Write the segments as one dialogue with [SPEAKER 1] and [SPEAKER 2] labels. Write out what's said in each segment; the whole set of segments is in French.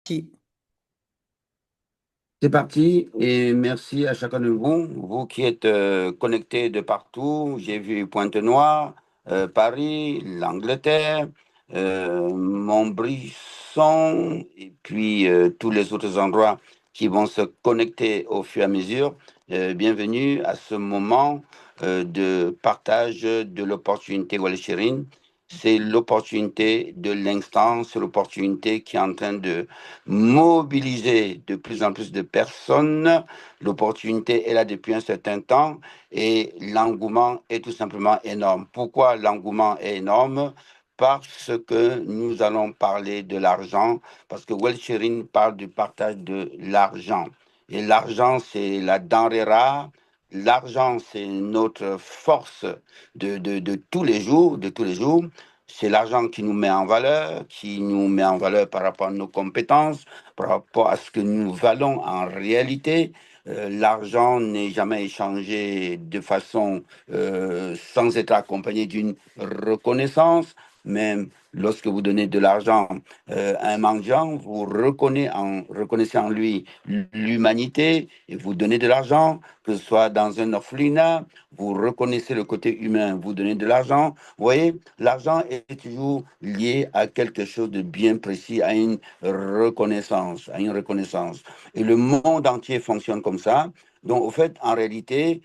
[SPEAKER 1] Qui?
[SPEAKER 2] C'est parti et merci à chacun de vous qui êtes connectés de partout. J'ai vu Pointe-Noire, Paris, l'Angleterre, Montbrisson et puis tous les autres endroits qui vont se connecter au fur et à mesure. Bienvenue à ce moment de partage de l'opportunité Walchérine. C'est l'opportunité de l'instant, c'est l'opportunité qui est en train de mobiliser de plus en plus de personnes. L'opportunité est là depuis un certain temps et l'engouement est tout simplement énorme. Pourquoi l'engouement est énorme? Parce que nous allons parler de l'argent, parce que Welcherin parle du partage de l'argent. Et l'argent, c'est la denrée rare. L'argent, c'est notre force de tous les jours, de tous les jours. C'est l'argent qui nous met en valeur, qui nous met en valeur par rapport à nos compétences, par rapport à ce que nous valons en réalité. L'argent n'est jamais échangé de façon sans être accompagné d'une reconnaissance. Même lorsque vous donnez de l'argent à un mendiant, reconnaissez en lui l'humanité et vous donnez de l'argent, que ce soit dans un orphelinat, vous reconnaissez le côté humain, vous donnez de l'argent. Vous voyez, l'argent est toujours lié à quelque chose de bien précis, à une reconnaissance, à une reconnaissance. Et le monde entier fonctionne comme ça. Donc, au fait, en réalité,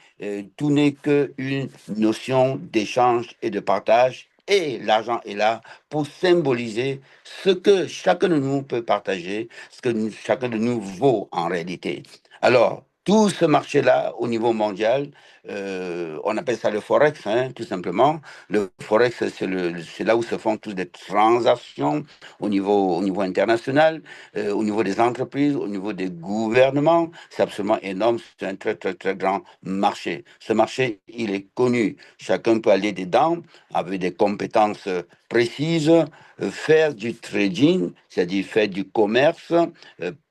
[SPEAKER 2] tout n'est qu'une notion d'échange et de partage. Et l'argent est là pour symboliser ce que chacun de nous peut partager, ce que chacun de nous vaut en réalité. Alors, tout ce marché-là, au niveau mondial, on appelle ça le forex, hein, tout simplement. Le forex, c'est là où se font toutes les transactions au niveau international, au niveau des entreprises, au niveau des gouvernements. C'est absolument énorme. C'est un très, très, très grand marché. Ce marché, il est connu. Chacun peut aller dedans avec des compétences précises, faire du trading, c'est-à-dire faire du commerce,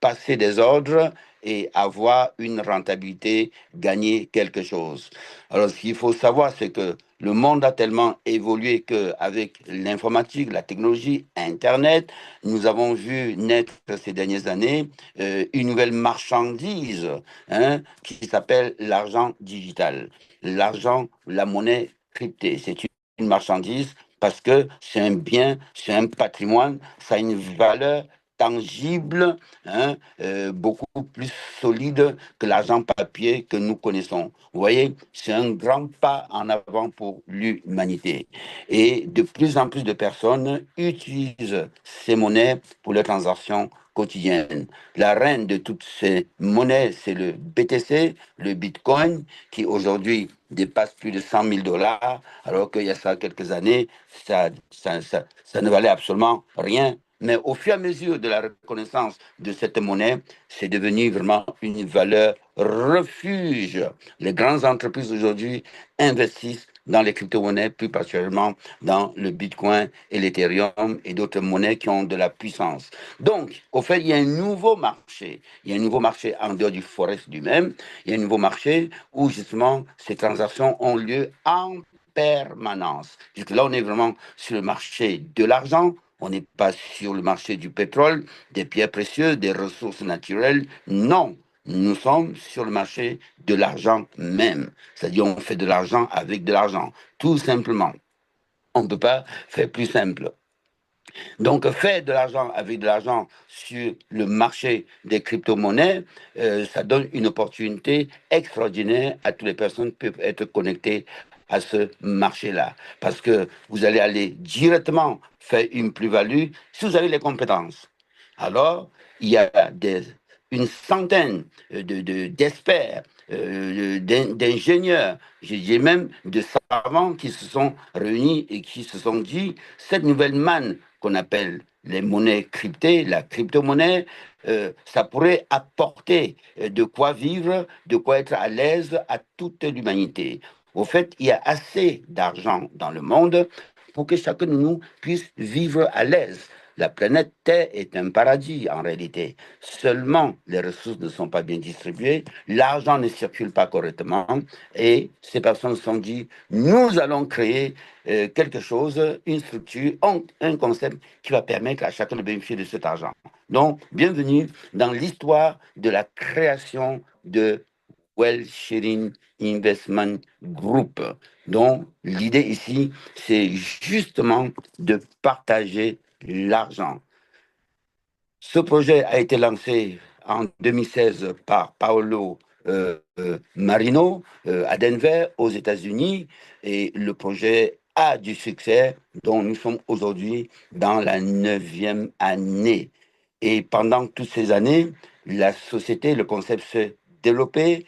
[SPEAKER 2] passer des ordres et avoir une rentabilité, gagner quelque chose. Alors, ce qu'il faut savoir, c'est que le monde a tellement évolué qu'avec l'informatique, la technologie, Internet, nous avons vu naître ces dernières années une nouvelle marchandise hein, qui s'appelle l'argent digital. L'argent, la monnaie cryptée, c'est une marchandise parce que c'est un bien, c'est un patrimoine, ça a une valeur tangible, hein, beaucoup plus solide que l'argent papier que nous connaissons. Vous voyez, c'est un grand pas en avant pour l'humanité. Et de plus en plus de personnes utilisent ces monnaies pour leurs transactions quotidiennes. La reine de toutes ces monnaies, c'est le BTC, le Bitcoin, qui aujourd'hui dépasse plus de 100 000 dollars, alors qu'il y a ça quelques années, ça ne valait absolument rien. Mais au fur et à mesure de la reconnaissance de cette monnaie, c'est devenu vraiment une valeur refuge. Les grandes entreprises aujourd'hui investissent dans les crypto-monnaies, plus particulièrement dans le Bitcoin et l'Ethereum et d'autres monnaies qui ont de la puissance. Donc, au fait, il y a un nouveau marché. Il y a un nouveau marché en dehors du Forex lui-même. Il y a un nouveau marché où justement ces transactions ont lieu en permanence. Jusque là, on est vraiment sur le marché de l'argent. On n'est pas sur le marché du pétrole, des pierres précieuses, des ressources naturelles. Non, nous sommes sur le marché de l'argent même. C'est-à-dire, on fait de l'argent avec de l'argent, tout simplement. On ne peut pas faire plus simple. Donc, faire de l'argent avec de l'argent sur le marché des crypto-monnaies, ça donne une opportunité extraordinaire à toutes les personnes qui peuvent être connectées à ce marché-là. Parce que vous allez aller directement faire une plus-value si vous avez les compétences. Alors, il y a une centaine d'experts, d'ingénieurs, je dirais même de savants qui se sont réunis et qui se sont dit, cette nouvelle manne qu'on appelle les monnaies cryptées, la crypto-monnaie, ça pourrait apporter de quoi vivre, de quoi être à l'aise à toute l'humanité. Au fait, il y a assez d'argent dans le monde pour que chacun de nous puisse vivre à l'aise. La planète Terre est un paradis en réalité. Seulement, les ressources ne sont pas bien distribuées, l'argent ne circule pas correctement et ces personnes se sont dit, nous allons créer quelque chose, une structure, un concept qui va permettre à chacun de bénéficier de cet argent. Donc, bienvenue dans l'histoire de la création de Wealth Sharing Investment Group. Donc, l'idée ici, c'est justement de partager l'argent. Ce projet a été lancé en 2016 par Paolo Marino à Denver, aux États-Unis, et le projet a du succès, dont nous sommes aujourd'hui dans la 9e année. Et pendant toutes ces années, la société, le concept s'est développé,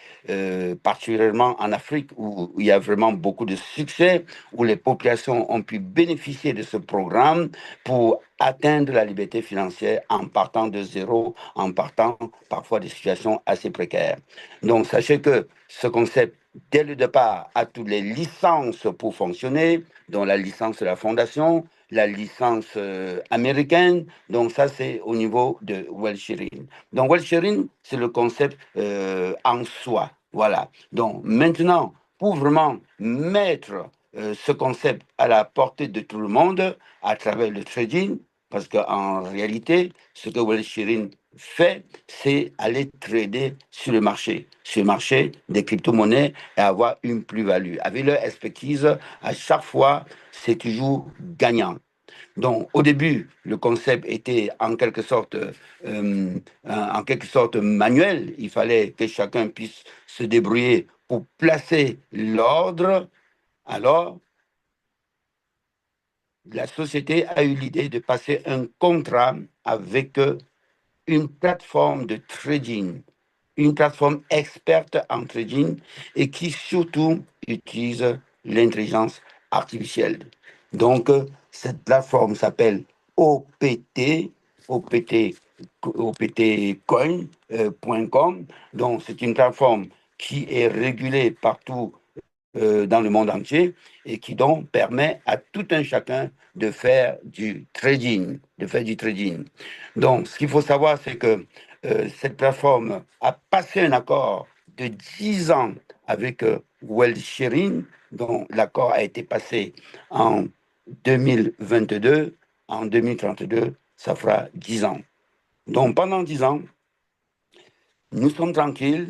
[SPEAKER 2] particulièrement en Afrique où il y a vraiment beaucoup de succès, où les populations ont pu bénéficier de ce programme pour atteindre la liberté financière en partant de zéro, en partant parfois de situations assez précaires. Donc, sachez que ce concept, dès le départ, a toutes les licences pour fonctionner, dont la licence de la fondation, la licence américaine. Donc, ça, c'est au niveau de wealth sharing. Donc, wealth sharing, c'est le concept en soi. Voilà. Donc, maintenant, pour vraiment mettre ce concept à la portée de tout le monde à travers le trading, parce qu'en réalité, ce que wealth sharing fait, c'est aller trader sur le marché des crypto-monnaies et avoir une plus-value. Avec leur expertise, à chaque fois, c'est toujours gagnant. Donc, au début, le concept était en quelque sorte manuel. Il fallait que chacun puisse se débrouiller pour placer l'ordre. Alors, la société a eu l'idée de passer un contrat avec une plateforme de trading, une plateforme experte en trading et qui surtout utilise l'intelligence artificielle. Donc, cette plateforme s'appelle OPT, OPT, optcoin.com. Donc, c'est une plateforme qui est régulée partout dans le monde entier et qui donc permet à tout un chacun de faire du trading, de faire du trading. Donc, ce qu'il faut savoir, c'est que cette plateforme a passé un accord de 10 ans avec Wealth Sharing, dont l'accord a été passé en 2022. En 2032, ça fera 10 ans. Donc, pendant 10 ans, nous sommes tranquilles,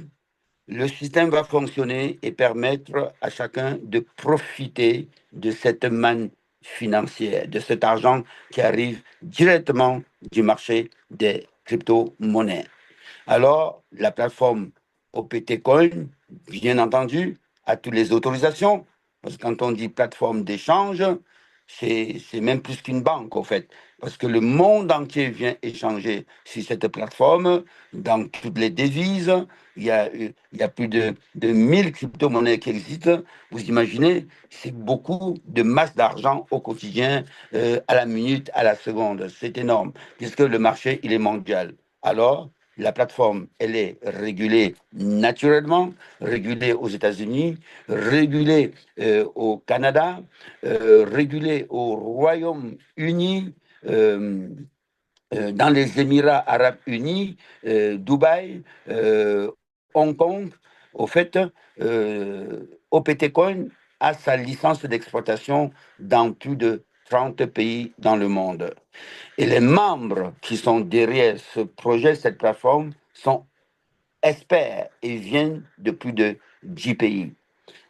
[SPEAKER 2] le système va fonctionner et permettre à chacun de profiter de cette manne financière, de cet argent qui arrive directement du marché des crypto-monnaies. Alors, la plateforme OPT Coin, bien entendu, a toutes les autorisations, parce que quand on dit plateforme d'échange, c'est même plus qu'une banque, au fait, parce que le monde entier vient échanger sur cette plateforme dans toutes les devises. Il y a plus de 1000 crypto-monnaies qui existent. Vous imaginez, c'est beaucoup de masse d'argent au quotidien, à la minute, à la seconde. C'est énorme, puisque le marché, il est mondial. Alors, la plateforme, elle est régulée naturellement, régulée aux États-Unis, régulée au Canada, régulée au Royaume-Uni, euh, dans les Émirats arabes unis, Dubaï, Hong Kong. Au fait, OPT Coin a sa licence d'exploitation dans plus de 30 pays dans le monde. Et les membres qui sont derrière ce projet, cette plateforme, sont experts et viennent de plus de 10 pays.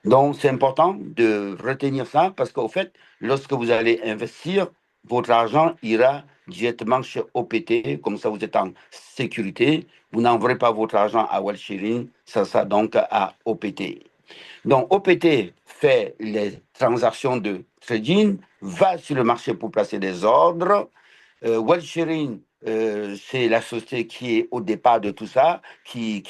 [SPEAKER 2] Donc, c'est important de retenir ça parce qu'au fait, lorsque vous allez investir, votre argent ira directement chez OPT, comme ça vous êtes en sécurité. Vous n'enverrez pas votre argent à Wealth Sharing, ça sera donc à OPT. Donc, OPT fait les transactions de trading, va sur le marché pour placer des ordres. Wealth Sharing, c'est la société qui est au départ de tout ça, qui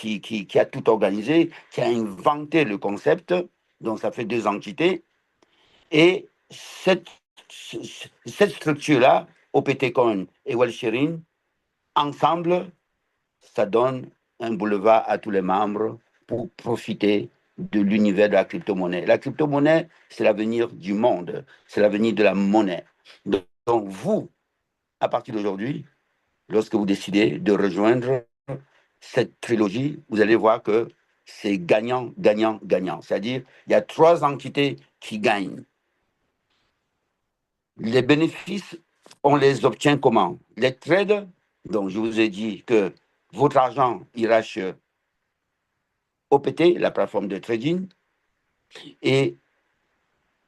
[SPEAKER 2] a tout organisé, qui a inventé le concept. Donc, ça fait deux entités. Et cette structure-là, OPT Coin et Wealth Sharing, ensemble, ça donne un boulevard à tous les membres pour profiter de l'univers de la crypto-monnaie. La crypto-monnaie, c'est l'avenir du monde, c'est l'avenir de la monnaie. Donc vous, à partir d'aujourd'hui, lorsque vous décidez de rejoindre cette trilogie, vous allez voir que c'est gagnant, gagnant, gagnant. C'est-à-dire, il y a 3 entités qui gagnent. Les bénéfices, on les obtient comment? Les trades, donc je vous ai dit que votre argent ira chez OPT, la plateforme de trading, et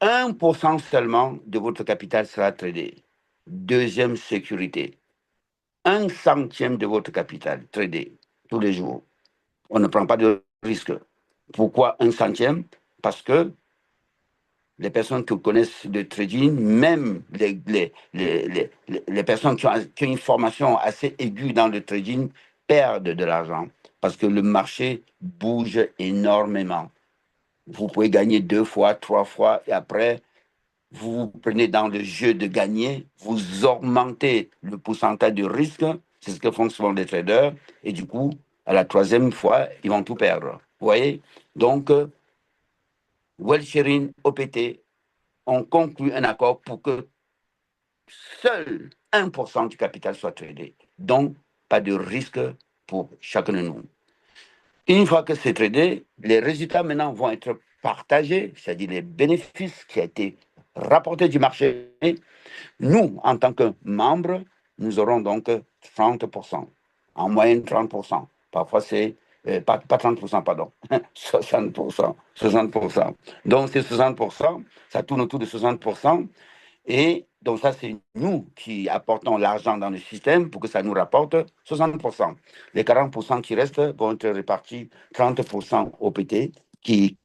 [SPEAKER 2] 1% seulement de votre capital sera tradé. Deuxième sécurité, 1 centième de votre capital tradé tous les jours. On ne prend pas de risque. Pourquoi 1 centième? Parce que les personnes qui connaissent le trading, même les personnes qui ont une formation assez aiguë dans le trading, perdent de l'argent parce que le marché bouge énormément. Vous pouvez gagner 2 fois, 3 fois, et après, vous vous prenez dans le jeu de gagner, vous augmentez le pourcentage de risque, c'est ce que font souvent les traders, et du coup, à la 3e fois, ils vont tout perdre. Vous voyez? Donc, Wealth Sharing, OPT, on conclut un accord pour que seul 1% du capital soit tradé. Donc, pas de risque pour chacun de nous. Une fois que c'est tradé, les résultats maintenant vont être partagés, c'est-à-dire les bénéfices qui ont été rapportés du marché. Nous, en tant que membres, nous aurons donc 30%, en moyenne 30%. Parfois, c'est pas 30%, pardon, 60%, 60%. Donc, c'est 60%, ça tourne autour de 60%. Et donc, ça, c'est nous qui apportons l'argent dans le système pour que ça nous rapporte 60%. Les 40% qui restent vont être répartis 30% au PT qui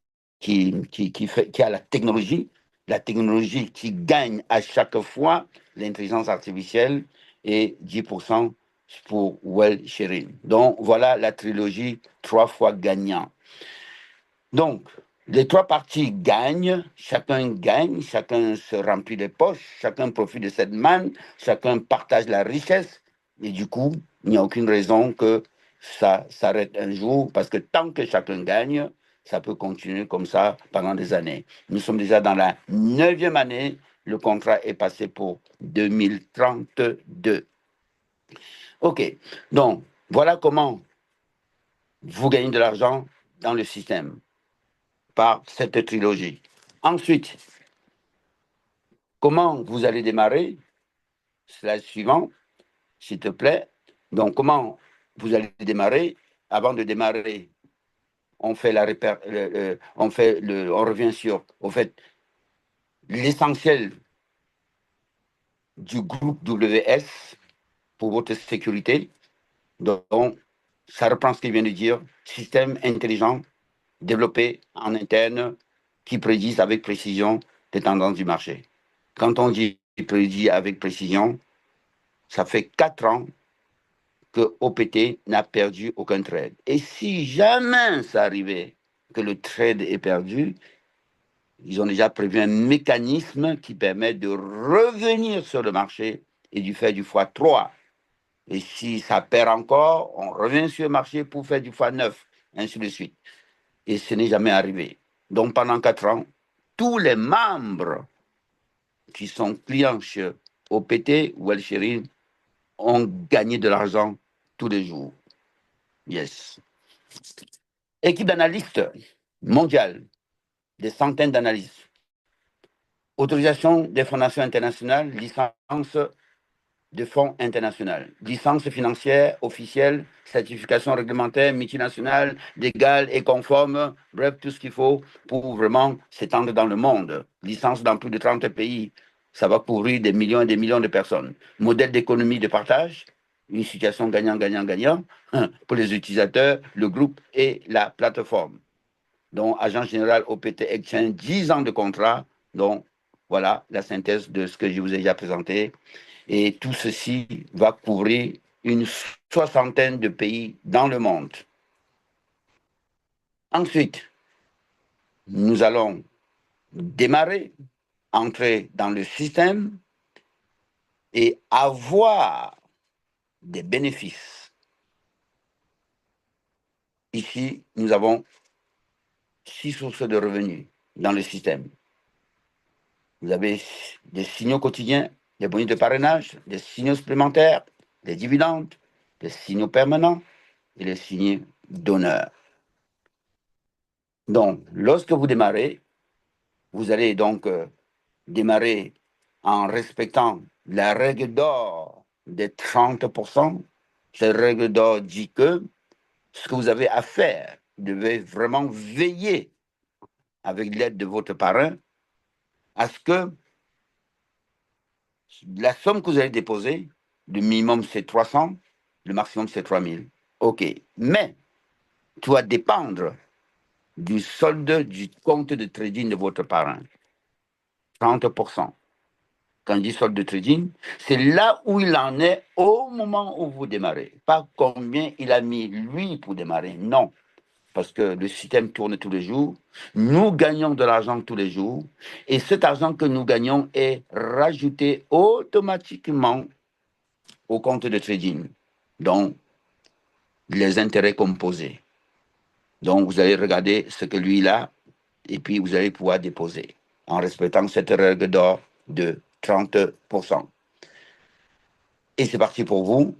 [SPEAKER 2] a la technologie qui gagne à chaque fois l'intelligence artificielle et 10% pour well sharing. Donc, voilà la trilogie 3 fois gagnant. Donc, les 3 parties gagnent, chacun se remplit les poches, chacun profite de cette manne, chacun partage la richesse, et du coup, il n'y a aucune raison que ça s'arrête un jour, parce que tant que chacun gagne, ça peut continuer comme ça pendant des années. Nous sommes déjà dans la 9e année, le contrat est passé pour 2032. OK, donc voilà comment vous gagnez de l'argent dans le système par cette trilogie. Ensuite, comment vous allez démarrer? Slide suivant, s'il te plaît. Donc, comment vous allez démarrer? Avant de démarrer, on fait on revient sur, au fait, l'essentiel du groupe WS pour votre sécurité. Donc, ça reprend ce qu'il vient de dire, système intelligent développé en interne qui prédisent avec précision les tendances du marché. Quand on dit prédit avec précision, ça fait 4 ans que OPT n'a perdu aucun trade. Et si jamais ça arrivait que le trade est perdu, ils ont déjà prévu un mécanisme qui permet de revenir sur le marché et du faire du x3. Et si ça perd encore, on revient sur le marché pour faire du x9, ainsi de suite. Et ce n'est jamais arrivé. Donc pendant 4 ans, tous les membres qui sont clients chez OPT ou Elcherin ont gagné de l'argent tous les jours. Yes. Équipe d'analystes mondiale, des centaines d'analystes. Autorisation des fondations internationales, licence de fonds international, licence financière officielle, certification réglementaire, multinationale, légale et conforme, bref, tout ce qu'il faut pour vraiment s'étendre dans le monde. Licence dans plus de 30 pays, ça va couvrir des millions et des millions de personnes. Modèle d'économie de partage, une situation gagnant-gagnant-gagnant pour les utilisateurs, le groupe et la plateforme. Donc, agent général OPT Exchange, 10 ans de contrat. Donc, voilà la synthèse de ce que je vous ai déjà présenté. Et tout ceci va couvrir une 60aine de pays dans le monde. Ensuite, nous allons démarrer, entrer dans le système et avoir des bénéfices. Ici, nous avons 6 sources de revenus dans le système. Vous avez des signaux quotidiens, des bonus de parrainage, des signaux supplémentaires, des dividendes, des signaux permanents et les signaux d'honneur. Donc, lorsque vous démarrez, vous allez donc démarrer en respectant la règle d'or des 30%. Cette règle d'or dit que ce que vous avez à faire, vous devez vraiment veiller avec l'aide de votre parrain à ce que la somme que vous allez déposer, le minimum c'est 300, le maximum c'est 3000. OK. Mais tout va dépendre du solde du compte de trading de votre parrain. 30%. Quand je dis solde de trading, c'est là où il en est au moment où vous démarrez. Pas combien il a mis lui pour démarrer. Non. Parce que le système tourne tous les jours. Nous gagnons de l'argent tous les jours. Et cet argent que nous gagnons est rajouté automatiquement au compte de trading. Donc, les intérêts composés. Donc, vous allez regarder ce que lui il a et puis vous allez pouvoir déposer en respectant cette règle d'or de 30%. Et c'est parti pour vous.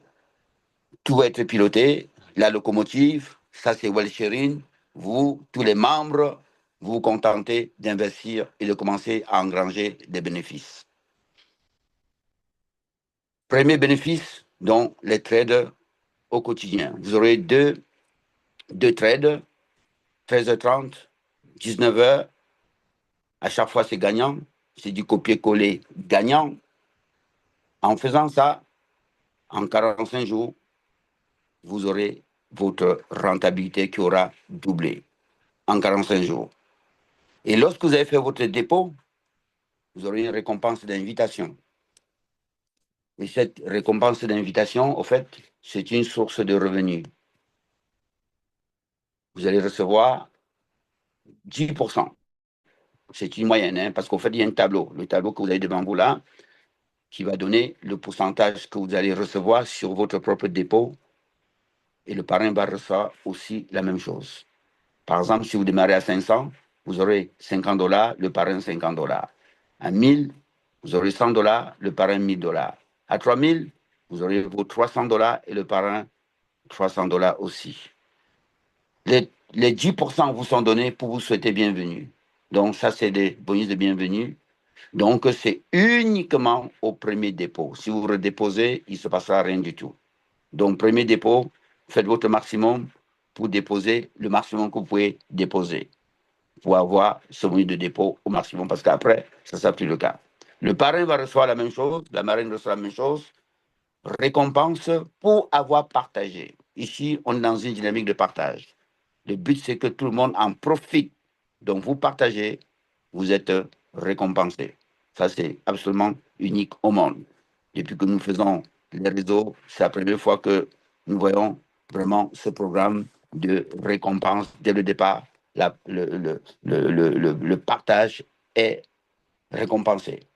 [SPEAKER 2] Tout va être piloté. La locomotive, ça c'est wealth sharing. Vous, tous les membres, vous vous contentez d'investir et de commencer à engranger des bénéfices. Premier bénéfice, donc les trades au quotidien. Vous aurez deux trades, 13h30, 19h. À chaque fois, c'est gagnant. C'est du copier-coller gagnant. En faisant ça, en 45 jours, vous aurez votre rentabilité qui aura doublé en 45 jours. Et lorsque vous avez fait votre dépôt, vous aurez une récompense d'invitation. Et cette récompense d'invitation, au fait, c'est une source de revenus. Vous allez recevoir 10%. C'est une moyenne, hein, parce qu'au fait, il y a un tableau. Le tableau que vous avez devant vous là, qui va donner le pourcentage que vous allez recevoir sur votre propre dépôt. Et le parrain va recevoir aussi la même chose. Par exemple, si vous démarrez à 500, vous aurez 50 $, le parrain 50 $. À 1000, vous aurez 100 $, le parrain 1000 $. À 3000, vous aurez vos 300 $ et le parrain 300 $ aussi. Les 10% vous sont donnés pour vous souhaiter bienvenue. Donc, ça, c'est des bonus de bienvenue. Donc, c'est uniquement au premier dépôt. Si vous redéposez, il ne se passera rien du tout. Donc, premier dépôt, faites votre maximum pour déposer le maximum que vous pouvez déposer pour avoir ce bonus de dépôt au maximum, parce qu'après, ça ne sera plus le cas. Le parrain va recevoir la même chose, la marraine reçoit la même chose, récompense pour avoir partagé. Ici, on est dans une dynamique de partage. Le but, c'est que tout le monde en profite. Donc, vous partagez, vous êtes récompensé. Ça, c'est absolument unique au monde. Depuis que nous faisons les réseaux, c'est la première fois que nous voyons vraiment ce programme de récompense dès le départ. Le partage est récompensé.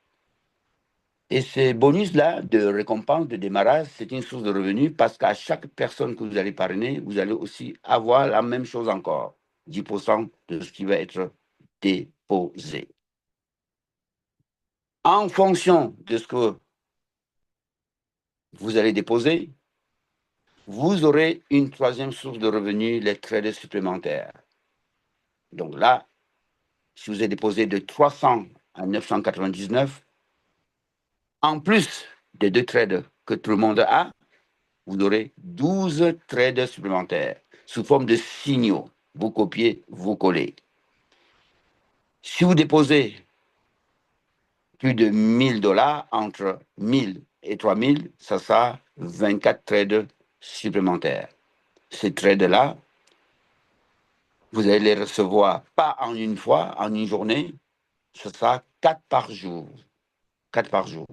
[SPEAKER 2] Et ces bonus-là de récompense de démarrage, c'est une source de revenus parce qu'à chaque personne que vous allez parrainer, vous allez aussi avoir la même chose encore, 10% de ce qui va être déposé. En fonction de ce que vous allez déposer, vous aurez une troisième source de revenus, les trades supplémentaires. Donc là, si vous avez déposé de 300 à 999, en plus des deux trades que tout le monde a, vous aurez 12 trades supplémentaires sous forme de signaux. Vous copiez, vous collez. Si vous déposez plus de 1000 $, entre 1000 et 3000, ça sera 24 trades supplémentaires. Ces trades-là, vous allez les recevoir pas en une fois, en une journée, ce sera 4 par jour. 4 par jour.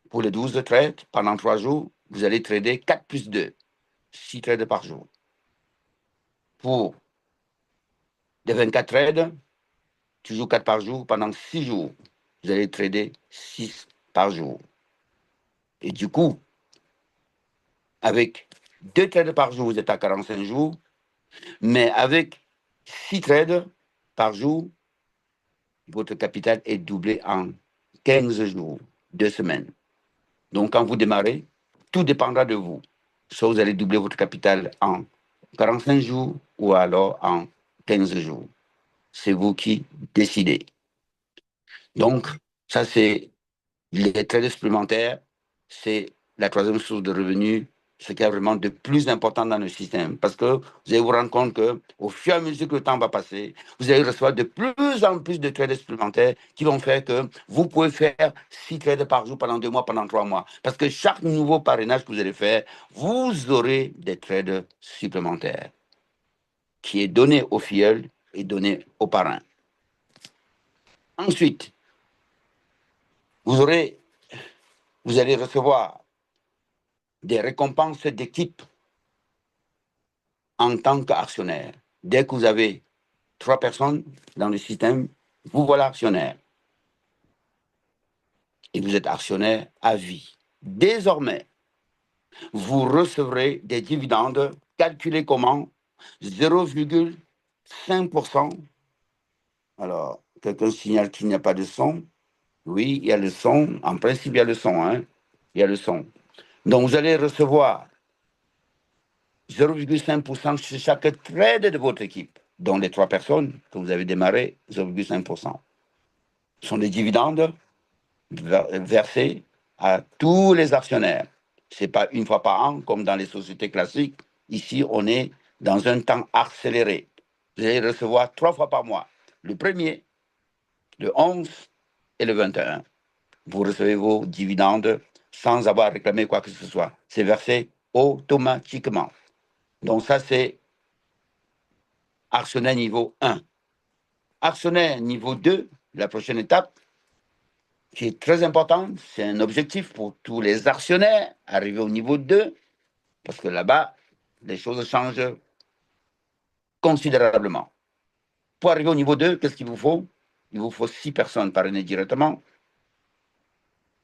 [SPEAKER 2] Pour les 12 trades, pendant 3 jours, vous allez trader 4 plus 2, 6 trades par jour. Pour les 24 trades, toujours 4 par jour, pendant 6 jours, vous allez trader 6 par jour. Et du coup, avec 2 trades par jour, vous êtes à 45 jours, mais avec 6 trades par jour, votre capital est doublé en 15 jours, 2 semaines. Donc, quand vous démarrez, tout dépendra de vous. Soit vous allez doubler votre capital en 45 jours ou alors en 15 jours. C'est vous qui décidez. Donc, ça, c'est les trades supplémentaires, c'est la troisième source de revenus, ce qui est vraiment de plus important dans le système. Parce que vous allez vous rendre compte qu'au fur et à mesure que le temps va passer, vous allez recevoir de plus en plus de trades supplémentaires qui vont faire que vous pouvez faire 6 trades par jour pendant 2 mois, pendant 3 mois. Parce que chaque nouveau parrainage que vous allez faire, vous aurez des trades supplémentaires qui est donné au filleul et donné au parrain. Ensuite, vous allez recevoir des récompenses d'équipe en tant qu'actionnaire. Dès que vous avez 3 personnes dans le système, vous voilà actionnaire. Et vous êtes actionnaire à vie. Désormais, vous recevrez des dividendes calculés comment? 0,5%. Alors, quelqu'un signale qu'il n'y a pas de son. Oui, il y a le son. En principe, il y a le son. Hein? Il y a le son. Donc, vous allez recevoir 0,5% sur chaque trade de votre équipe, dont les 3 personnes que vous avez démarré, 0,5%. Ce sont des dividendes versés à tous les actionnaires. Ce n'est pas une fois par an, comme dans les sociétés classiques. Ici, on est dans un temps accéléré. Vous allez recevoir 3 fois par mois. Le 1er, le 11 et le 21. Vous recevez vos dividendes sans avoir réclamé quoi que ce soit. C'est versé automatiquement. Donc ça, c'est actionnaire niveau 1. Actionnaire niveau 2, la prochaine étape, qui est très importante, c'est un objectif pour tous les actionnaires, arriver au niveau 2, parce que là-bas, les choses changent considérablement. Pour arriver au niveau 2, qu'est-ce qu'il vous faut? Il vous faut 6 personnes parrainées directement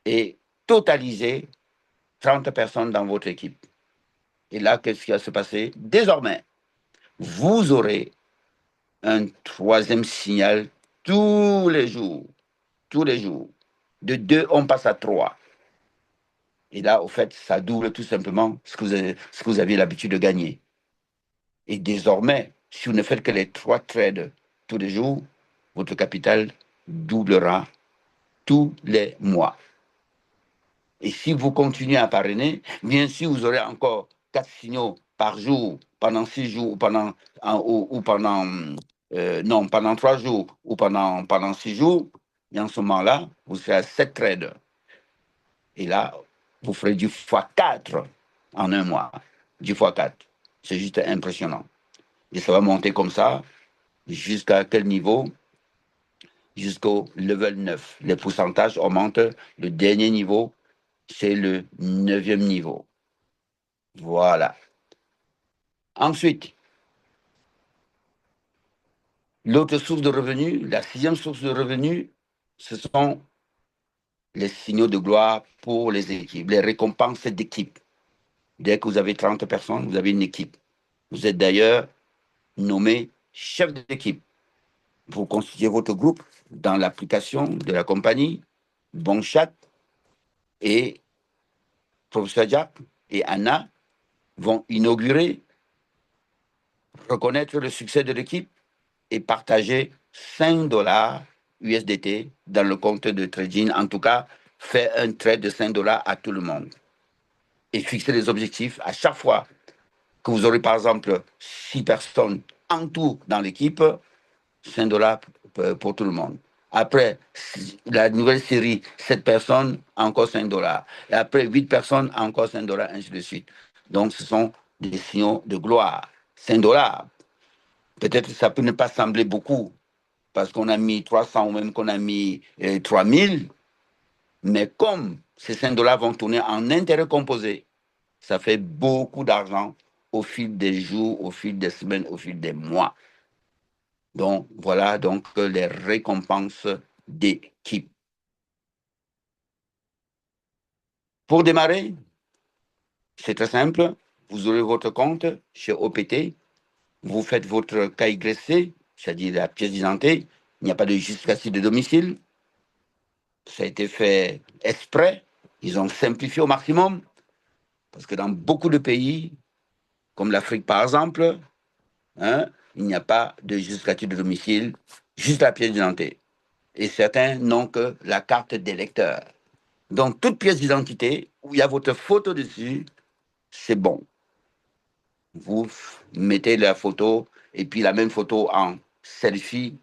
[SPEAKER 2] et totaliser 30 personnes dans votre équipe. Et là, qu'est-ce qui va se passer? Désormais, vous aurez un troisième signal tous les jours. Tous les jours. De 2, on passe à 3. Et là, au fait, ça double tout simplement ce que vous aviez l'habitude de gagner. Et désormais, si vous ne faites que les 3 trades tous les jours, votre capital doublera tous les mois. Et si vous continuez à parrainer, bien sûr, vous aurez encore 4 signaux par jour, pendant 6 jours, ou pendant, non, pendant 3 jours, ou pendant 6 jours. Et en ce moment-là, vous serez à 7 trades. Et là, vous ferez du x4 en un mois. Du x4. C'est juste impressionnant. Et ça va monter comme ça, jusqu'à quel niveau? Jusqu'au level 9. Les pourcentages augmentent. Le dernier niveau, c'est le 9e niveau. Voilà. Ensuite, l'autre source de revenus, la 6e source de revenus, ce sont les signaux de gloire pour les équipes, les récompenses d'équipe. Dès que vous avez 30 personnes, vous avez une équipe. Vous êtes d'ailleurs nommé chef d'équipe. Vous constituez votre groupe dans l'application de la compagnie. Bon Chat et Professeur Jack et Anna vont inaugurer, reconnaître le succès de l'équipe et partager 5 dollars USDT dans le compte de trading. En tout cas, faire un trade de 5 dollars à tout le monde. Et fixer les objectifs à chaque fois que vous aurez, par exemple, 6 personnes en tout dans l'équipe, 5 dollars pour tout le monde. Après, la nouvelle série, 7 personnes, encore 5 dollars. Et après, 8 personnes, encore 5 dollars, ainsi de suite. Donc, ce sont des signaux de gloire. 5 dollars. Peut-être que ça peut ne pas sembler beaucoup, parce qu'on a mis 300 ou même qu'on a mis 3000, mais comme ces 5 dollars vont tourner en intérêt composé, ça fait beaucoup d'argent au fil des jours, au fil des semaines, au fil des mois. Donc, voilà donc les récompenses d'équipe. Pour démarrer, c'est très simple. Vous aurez votre compte chez OPT. Vous faites votre KYC, c'est-à-dire la pièce d'identité. Il n'y a pas de justificatif de domicile. Ça a été fait exprès. Ils ont simplifié au maximum. Parce que dans beaucoup de pays, comme l'Afrique par exemple, hein, il n'y a pas de justificatif de domicile, juste la pièce d'identité. Et certains n'ont que la carte d'électeur. Donc, toute pièce d'identité où il y a votre photo dessus, c'est bon. Vous mettez la photo et puis la même photo en selfie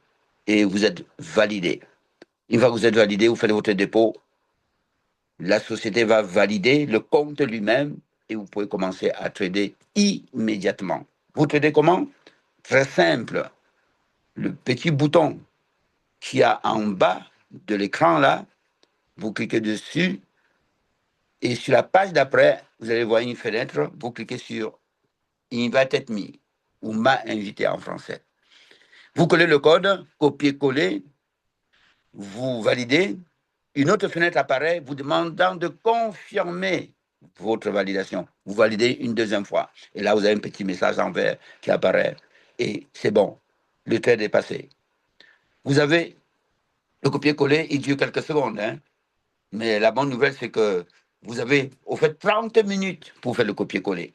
[SPEAKER 2] et vous êtes validé. Une fois que vous êtes validé, vous faites votre dépôt. La société va valider le compte lui-même et vous pouvez commencer à trader immédiatement. Vous tradez comment? Très simple. Le petit bouton qu'il y a en bas de l'écran là, vous cliquez dessus et sur la page d'après, vous allez voir une fenêtre, vous cliquez sur Invite Me ou m'a invité en français. Vous collez le code, copier-coller, vous validez. Une autre fenêtre apparaît vous demandant de confirmer votre validation. Vous validez une deuxième fois. Et là, vous avez un petit message en vert qui apparaît. Et c'est bon. Le trade est passé. Vous avez le copier-coller, il dure quelques secondes. Hein. Mais la bonne nouvelle, c'est que vous avez, au fait, 30 minutes pour faire le copier-coller.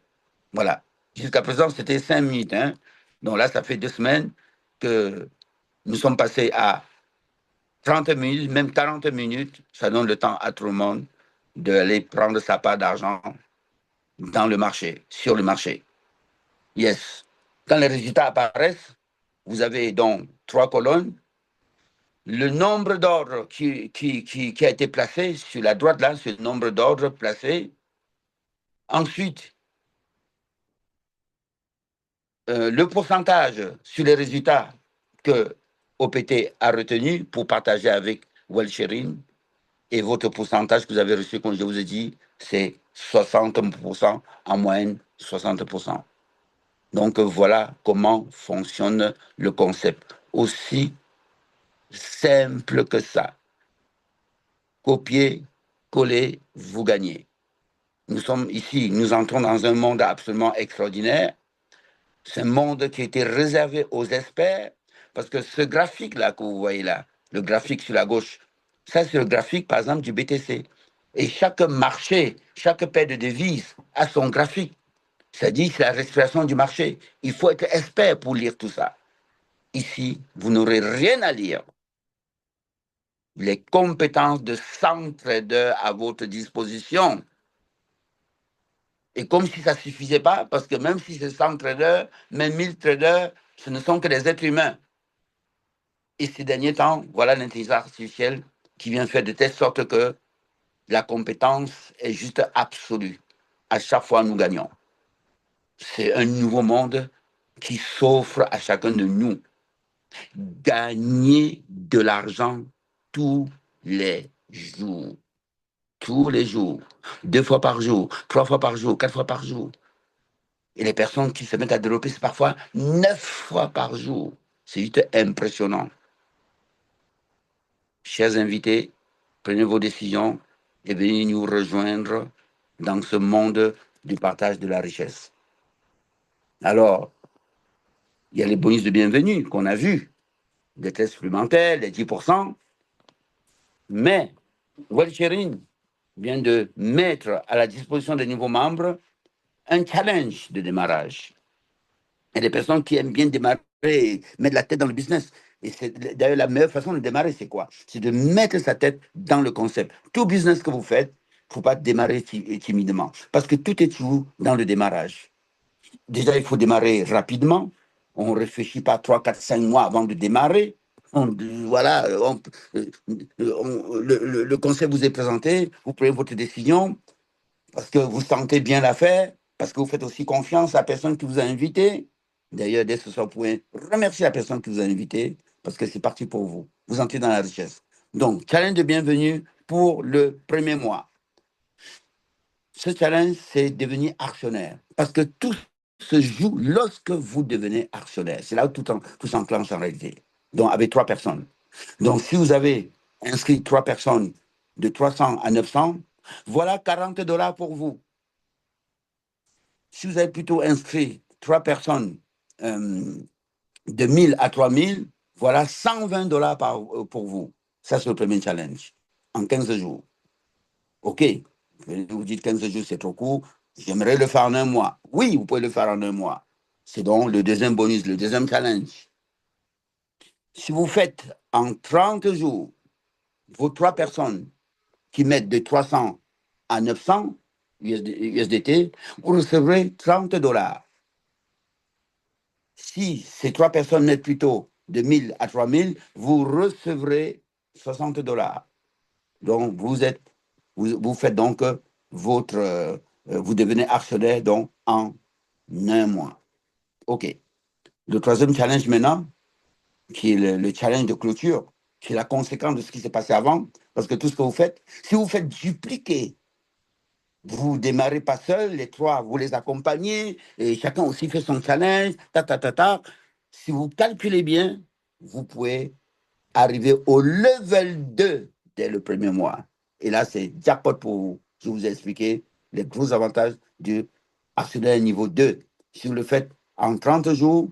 [SPEAKER 2] Voilà. Jusqu'à présent, c'était 5 minutes. Hein. Donc là, ça fait 2 semaines que nous sommes passés à 30 minutes, même 40 minutes. Ça donne le temps à tout le monde d'aller prendre sa part d'argent dans le marché, sur le marché. Yes. Quand les résultats apparaissent, vous avez donc 3 colonnes. Le nombre d'ordres qui a été placé sur la droite, là, c'est le nombre d'ordres placés. Ensuite, le pourcentage sur les résultats que OPT a retenu pour partager avec Wellsharing et votre pourcentage que vous avez reçu, comme je vous ai dit, c'est 60%, en moyenne 60%. Donc voilà comment fonctionne le concept. Aussi simple que ça. Copier, coller, vous gagnez. Nous sommes ici, nous entrons dans un monde absolument extraordinaire. C'est un monde qui a été réservé aux experts, parce que ce graphique-là que vous voyez là, le graphique sur la gauche, ça c'est le graphique par exemple du BTC. Et chaque marché, chaque paire de devises a son graphique. C'est-à-dire c'est la respiration du marché. Il faut être expert pour lire tout ça. Ici, vous n'aurez rien à lire. Les compétences de 100 traders à votre disposition. Et comme si ça ne suffisait pas, parce que même si c'est 100 traders, même 1000 traders, ce ne sont que des êtres humains. Et ces derniers temps, voilà l'intelligence artificielle qui vient faire de telle sorte que la compétence est juste absolue. À chaque fois, nous gagnons. C'est un nouveau monde qui s'offre à chacun de nous. Gagner de l'argent tous les jours. Tous les jours. 2 fois par jour, 3 fois par jour, 4 fois par jour. Et les personnes qui se mettent à développer, c'est parfois 9 fois par jour. C'est juste impressionnant. Chers invités, prenez vos décisions et venez nous rejoindre dans ce monde du partage de la richesse. Alors, il y a les bonus de bienvenue qu'on a vus, des tests supplémentaires, les 10%, mais Wellsharing vient de mettre à la disposition des nouveaux membres un challenge de démarrage. Il y a des personnes qui aiment bien démarrer, mettre la tête dans le business. Et c'est d'ailleurs la meilleure façon de démarrer, c'est quoi? C'est de mettre sa tête dans le concept. Tout business que vous faites, il ne faut pas démarrer timidement. Parce que tout est toujours dans le démarrage. Déjà, il faut démarrer rapidement. On ne réfléchit pas 3, 4, 5 mois avant de démarrer. Voilà, le concept vous est présenté, vous prenez votre décision parce que vous sentez bien l'affaire, parce que vous faites aussi confiance à la personne qui vous a invité. D'ailleurs, dès ce soir, vous pouvez remercier la personne qui vous a invité, parce que c'est parti pour vous. Vous entrez dans la richesse. Donc, challenge de bienvenue pour le premier mois. Ce challenge, c'est devenir actionnaire. Parce que tout se joue lorsque vous devenez actionnaire. C'est là où tout s'enclenche en réalité. Donc, avec 3 personnes. Donc, si vous avez inscrit 3 personnes de 300 à 900, voilà 40 $ pour vous. Si vous avez plutôt inscrit 3 personnes de 1000 à 3000, voilà 120 $ pour vous. Ça, c'est le premier challenge. en 15 jours. OK, vous dites 15 jours, c'est trop court. J'aimerais le faire en un mois. Oui, vous pouvez le faire en un mois. C'est donc le deuxième bonus, le deuxième challenge. Si vous faites en 30 jours, vos trois personnes qui mettent de 300 à 900 USDT, vous recevrez 30 dollars. Si ces trois personnes mettent plutôt de 1000 à 3000, vous recevrez 60 dollars. Donc, vous faites donc votre, vous devenez actionnaire donc en un mois. OK. Le troisième challenge maintenant, qui est le challenge de clôture, qui est la conséquence de ce qui s'est passé avant, parce que tout ce que vous faites, si vous faites dupliquer, vous démarrez pas seul, les trois, vous les accompagnez, et chacun aussi fait son challenge, ta, ta, ta, ta. Si vous calculez bien, vous pouvez arriver au level 2 dès le premier mois. Et là, c'est jackpot pour vous. Je vous ai expliqué les gros avantages du actionnaire niveau 2. Si vous le faites en 30 jours,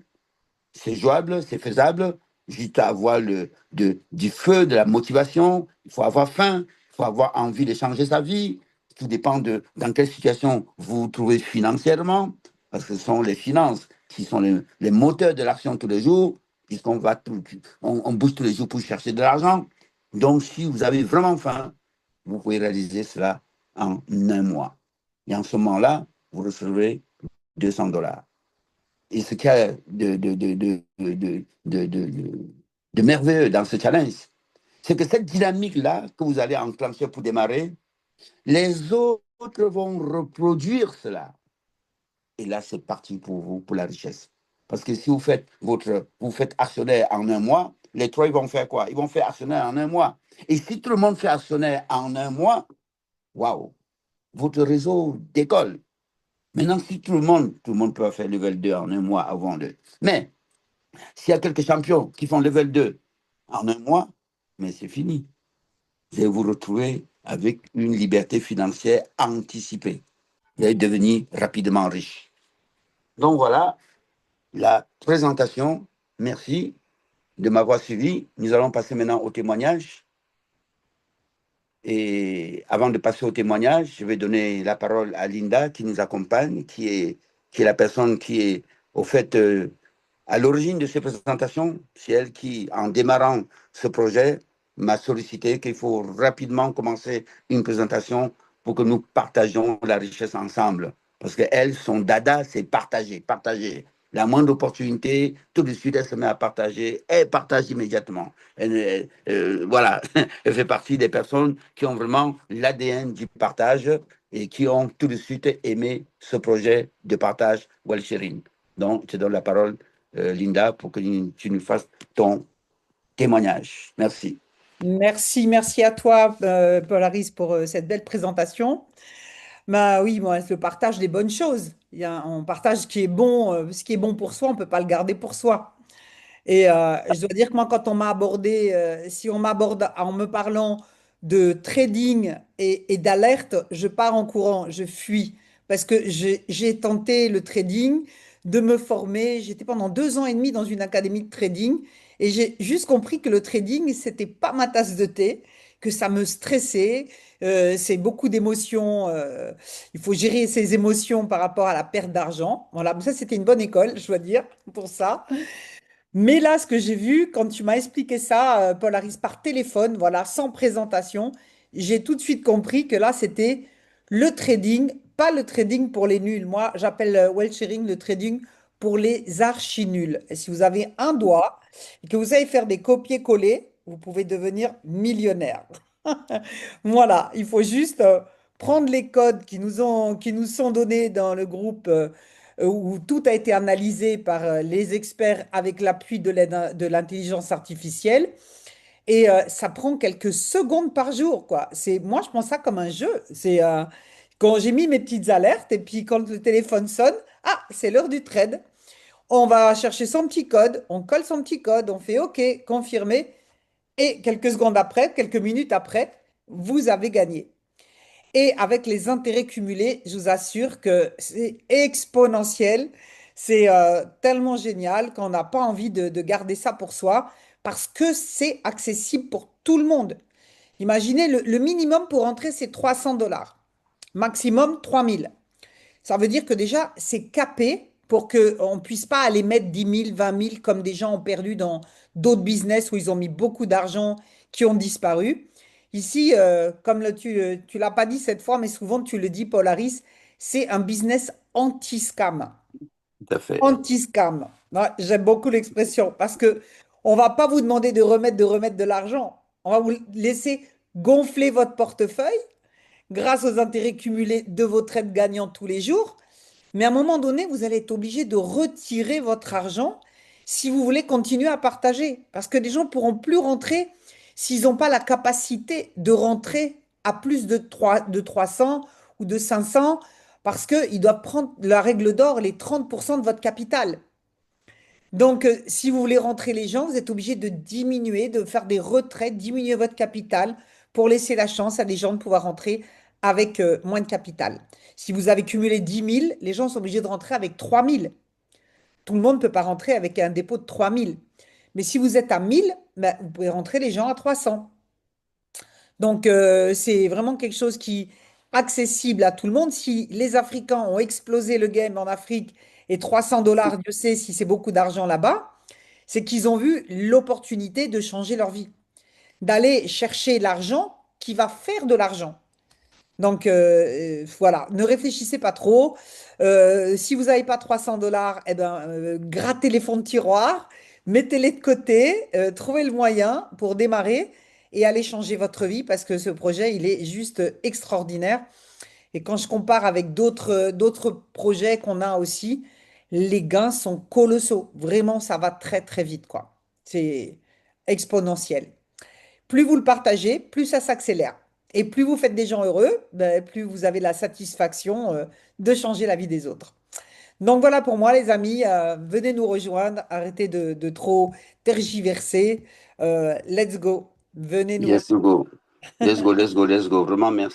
[SPEAKER 2] c'est jouable, c'est faisable. Juste à avoir du feu, de la motivation. Il faut avoir faim, il faut avoir envie de changer sa vie. Tout dépend de dans quelle situation vous vous trouvez financièrement, parce que ce sont les finances qui sont les moteurs de l'action tous les jours, puisqu'on va on bouge tous les jours pour chercher de l'argent. Donc, si vous avez vraiment faim, vous pouvez réaliser cela en un mois. Et en ce moment-là, vous recevrez 200 dollars. Et ce qu'il y a de merveilleux dans ce challenge, c'est que cette dynamique-là que vous allez enclencher pour démarrer, les autres vont reproduire cela. Et là, c'est parti pour vous, pour la richesse. Parce que si vous faites actionnaire en un mois, les trois, ils vont faire quoi? Ils vont faire actionnaire en un mois. Et si tout le monde fait actionnaire en un mois, waouh, votre réseau décolle. Maintenant, si tout le monde peut faire level 2 en un mois avant de. Mais s'il y a quelques champions qui font level 2 en un mois, mais c'est fini. Vous allez vous retrouver avec une liberté financière anticipée. Vous allez devenir rapidement riche. Donc voilà la présentation. Merci de m'avoir suivi. Nous allons passer maintenant au témoignage. Et avant de passer au témoignage, je vais donner la parole à Linda qui nous accompagne, qui est la personne qui est au fait à l'origine de ces présentations. C'est elle qui, en démarrant ce projet, m'a sollicité qu'il faut rapidement commencer une présentation pour que nous partagions la richesse ensemble. Parce qu'elle, son dada, c'est partager, partager. La moindre opportunité, tout de suite, elle se met à partager. Elle partage immédiatement. Voilà, elle fait partie des personnes qui ont vraiment l'ADN du partage et qui ont tout de suite aimé ce projet de partage Well Sharing. Donc, je te donne la parole, Linda, pour que tu nous fasses ton témoignage. Merci.
[SPEAKER 1] Merci, merci à toi, Polaris, pour cette belle présentation. Bah oui, moi, le partage des bonnes choses. On partage ce qui est bon, ce qui est bon pour soi, on ne peut pas le garder pour soi. Et je dois dire que moi, quand on m'a abordé, si on m'aborde en me parlant de trading et d'alerte, je pars en courant, je fuis. Parce que j'ai tenté le trading, de me former. J'étais pendant 2 ans et demi dans une académie de trading et j'ai juste compris que le trading, c'était pas ma tasse de thé, que ça me stressait. C'est beaucoup d'émotions. Il faut gérer ses émotions par rapport à la perte d'argent. Voilà, ça, c'était une bonne école, je dois dire, pour ça. Mais là, ce que j'ai vu, quand tu m'as expliqué ça, Polaris, par téléphone, voilà, sans présentation, j'ai tout de suite compris que là, c'était le trading, pas le trading pour les nuls. Moi, j'appelle well sharing le trading pour les archi nuls. Et si vous avez un doigt et que vous savez faire des copier-coller, vous pouvez devenir millionnaire. Voilà, il faut juste prendre les codes qui nous sont donnés dans le groupe où tout a été analysé par les experts avec l'appui de l'intelligence artificielle. Et ça prend quelques secondes par jour, quoi. Moi, je prends ça comme un jeu. Quand j'ai mis mes petites alertes et puis quand le téléphone sonne, ah, c'est l'heure du trade. On va chercher son petit code, on colle son petit code, on fait OK, confirmer. Et quelques secondes après, quelques minutes après, vous avez gagné. Et avec les intérêts cumulés, je vous assure que c'est exponentiel. C'est tellement génial qu'on n'a pas envie de garder ça pour soi parce que c'est accessible pour tout le monde. Imaginez, le minimum pour rentrer, c'est 300 dollars. Maximum 3000. Ça veut dire que déjà, c'est capé pour qu'on ne puisse pas aller mettre 10 000, 20 000 comme des gens ont perdu dans d'autres business où ils ont mis beaucoup d'argent qui ont disparu. Ici, comme tu l'as pas dit cette fois, mais souvent tu le dis, Polaris, c'est un business anti-scam.
[SPEAKER 2] Tout à fait.
[SPEAKER 1] Anti-scam. Ouais, j'aime beaucoup l'expression parce que on va pas vous demander de remettre de l'argent. On va vous laisser gonfler votre portefeuille grâce aux intérêts cumulés de vos trades gagnants tous les jours. Mais à un moment donné, vous allez être obligé de retirer votre argent si vous voulez continuer à partager. Parce que des gens ne pourront plus rentrer s'ils n'ont pas la capacité de rentrer à plus de 300 ou de 500 parce qu'ils doivent prendre la règle d'or, les 30% de votre capital. Donc, si vous voulez rentrer les gens, vous êtes obligé de diminuer, de faire des retraites, diminuer votre capital pour laisser la chance à des gens de pouvoir rentrer avec moins de capital. Si vous avez cumulé 10 000, les gens sont obligés de rentrer avec 3 000. Tout le monde ne peut pas rentrer avec un dépôt de 3 000. Mais si vous êtes à 1 000, ben, vous pouvez rentrer les gens à 300. Donc, c'est vraiment quelque chose qui est accessible à tout le monde. Si les Africains ont explosé le game en Afrique et 300 dollars, Dieu sait si c'est beaucoup d'argent là-bas, c'est qu'ils ont vu l'opportunité de changer leur vie, d'aller chercher l'argent qui va faire de l'argent. Donc voilà, ne réfléchissez pas trop. Si vous n'avez pas 300 dollars, eh ben, grattez les fonds de tiroir, mettez-les de côté, trouvez le moyen pour démarrer et aller changer votre vie parce que ce projet, il est juste extraordinaire. Et quand je compare avec d'autres projets qu'on a aussi, les gains sont colossaux. Vraiment, ça va très très vite, quoi. C'est exponentiel. Plus vous le partagez, plus ça s'accélère. Et plus vous faites des gens heureux, ben, plus vous avez la satisfaction de changer la vie des autres. Donc voilà pour moi, les amis. Venez nous rejoindre. Arrêtez de trop tergiverser. Let's go. Venez nous
[SPEAKER 2] Yes,
[SPEAKER 1] rejoindre.
[SPEAKER 2] Hugo. Let's go, let's go, let's go. Vraiment, merci.